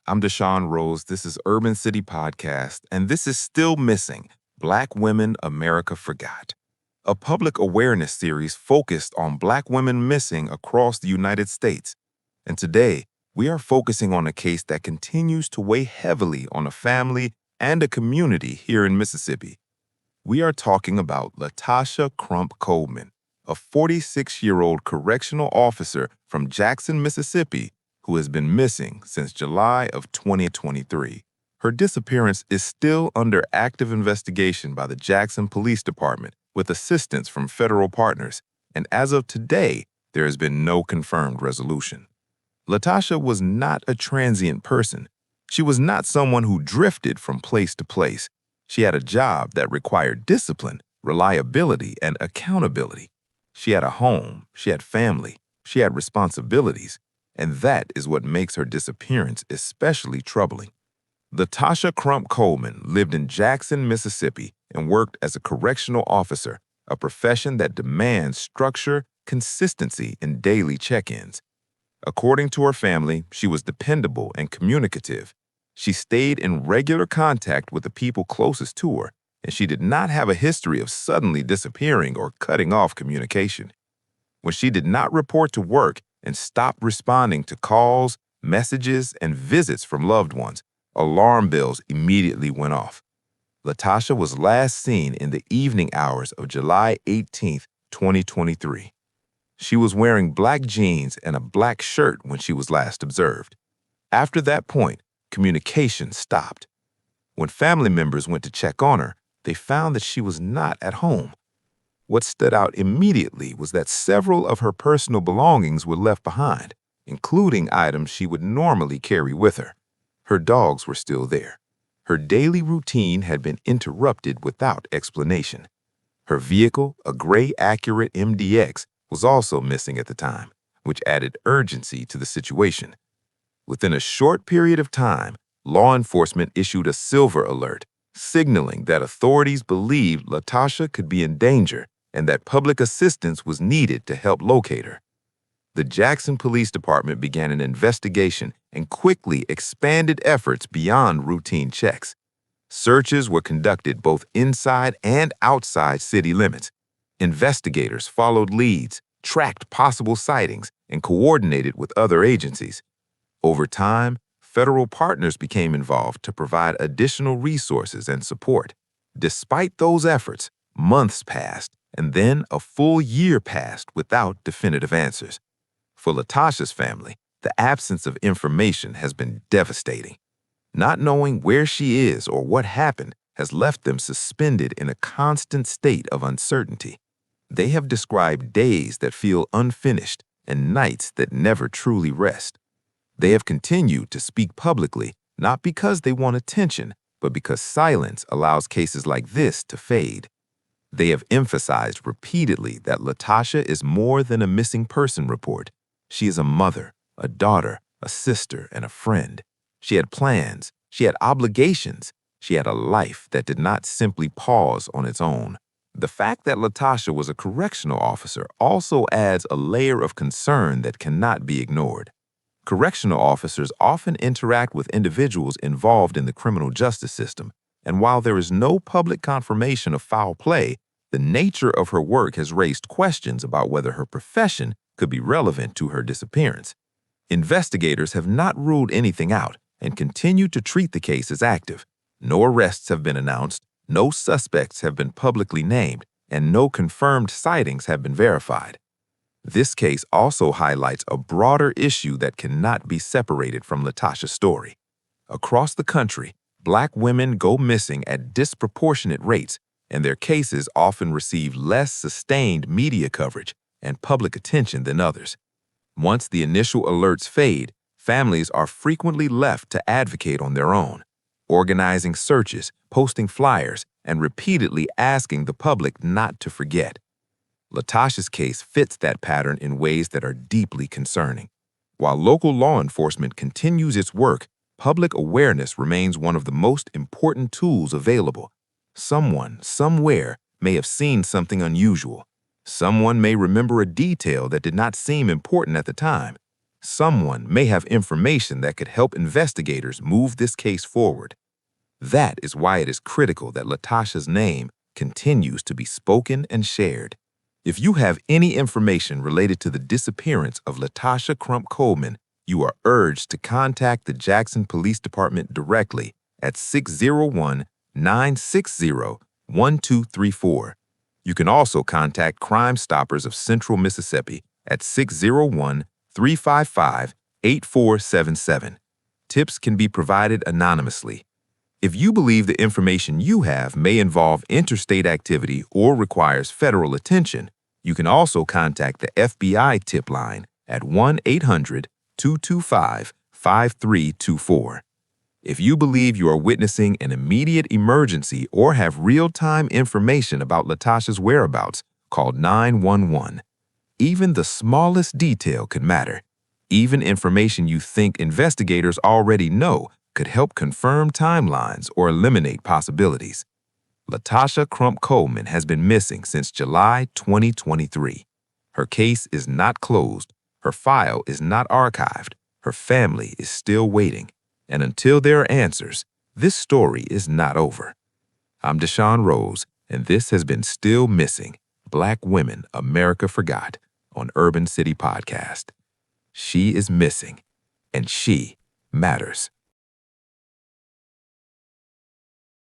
I'm Deshaun Rose. This is Urban City Podcast, and this is Still Missing: Black Women America Forgot, a public awareness series focused on Black women missing across the United States. And today, we are focusing on a case that continues to weigh heavily on a family and a community here in Mississippi. We are talking about Latasha Crump Coleman, a 46-year-old correctional officer from Jackson, Mississippi, who has been missing since July of 2023. Her disappearance is still under active investigation by the Jackson Police Department with assistance from federal partners, and as of today, there has been no confirmed resolution. Latasha was not a transient person. She was not someone who drifted from place to place. She had a job that required discipline, reliability, and accountability. She had a home, she had family, she had responsibilities, and that is what makes her disappearance especially troubling. Latasha Crump Coleman lived in Jackson, Mississippi, and worked as a correctional officer, a profession that demands structure, consistency, and daily check-ins. According to her family, she was dependable and communicative. She stayed in regular contact with the people closest to her, and she did not have a history of suddenly disappearing or cutting off communication. When she did not report to work and stopped responding to calls, messages, and visits from loved ones, alarm bells immediately went off. Latasha was last seen in the evening hours of July 18, 2023. She was wearing black jeans and a black shirt when she was last observed. After that point, communication stopped. When family members went to check on her, they found that she was not at home. What stood out immediately was that several of her personal belongings were left behind, including items she would normally carry with her. Her dogs were still there. Her daily routine had been interrupted without explanation. Her vehicle, a gray Acura MDX, was also missing at the time, which added urgency to the situation. Within a short period of time, law enforcement issued a silver alert, signaling that authorities believed Latasha could be in danger and that public assistance was needed to help locate her. The Jackson Police Department began an investigation and quickly expanded efforts beyond routine checks. Searches were conducted both inside and outside city limits. Investigators followed leads, tracked possible sightings, and coordinated with other agencies. Over time, federal partners became involved to provide additional resources and support. Despite those efforts, months passed, and then a full year passed without definitive answers. For Latasha's family, the absence of information has been devastating. Not knowing where she is or what happened has left them suspended in a constant state of uncertainty. They have described days that feel unfinished and nights that never truly rest. They have continued to speak publicly, not because they want attention, but because silence allows cases like this to fade. They have emphasized repeatedly that Latasha is more than a missing person report. She is a mother, a daughter, a sister, and a friend. She had plans, she had obligations, she had a life that did not simply pause on its own. The fact that Latasha was a correctional officer also adds a layer of concern that cannot be ignored. Correctional officers often interact with individuals involved in the criminal justice system, and while there is no public confirmation of foul play, the nature of her work has raised questions about whether her profession could be relevant to her disappearance. Investigators have not ruled anything out and continue to treat the case as active. No arrests have been announced, no suspects have been publicly named, and no confirmed sightings have been verified. This case also highlights a broader issue that cannot be separated from Latasha's story. Across the country, Black women go missing at disproportionate rates, and their cases often receive less sustained media coverage and public attention than others. Once the initial alerts fade, families are frequently left to advocate on their own, organizing searches, posting flyers, and repeatedly asking the public not to forget. Latasha's case fits that pattern in ways that are deeply concerning. While local law enforcement continues its work, public awareness remains one of the most important tools available. Someone, somewhere, may have seen something unusual. Someone may remember a detail that did not seem important at the time. Someone may have information that could help investigators move this case forward. That is why it is critical that Latasha's name continues to be spoken and shared. If you have any information related to the disappearance of Latasha Crump Coleman, you are urged to contact the Jackson Police Department directly at 601-960-1234. You can also contact Crime Stoppers of Central Mississippi at 601-355-8477. Tips can be provided anonymously. If you believe the information you have may involve interstate activity or requires federal attention, you can also contact the FBI tip line at 1-800-225-5324. If you believe you are witnessing an immediate emergency or have real-time information about Latasha's whereabouts, call 911. Even the smallest detail could matter. Even information you think investigators already know could help confirm timelines or eliminate possibilities. Latasha Crump Coleman has been missing since July 2023. Her case is not closed. Her file is not archived. Her family is still waiting. And until there are answers, this story is not over. I'm Deshaun Rose, and this has been Still Missing: Black Women America Forgot on Urban City Podcast. She is missing, and she matters.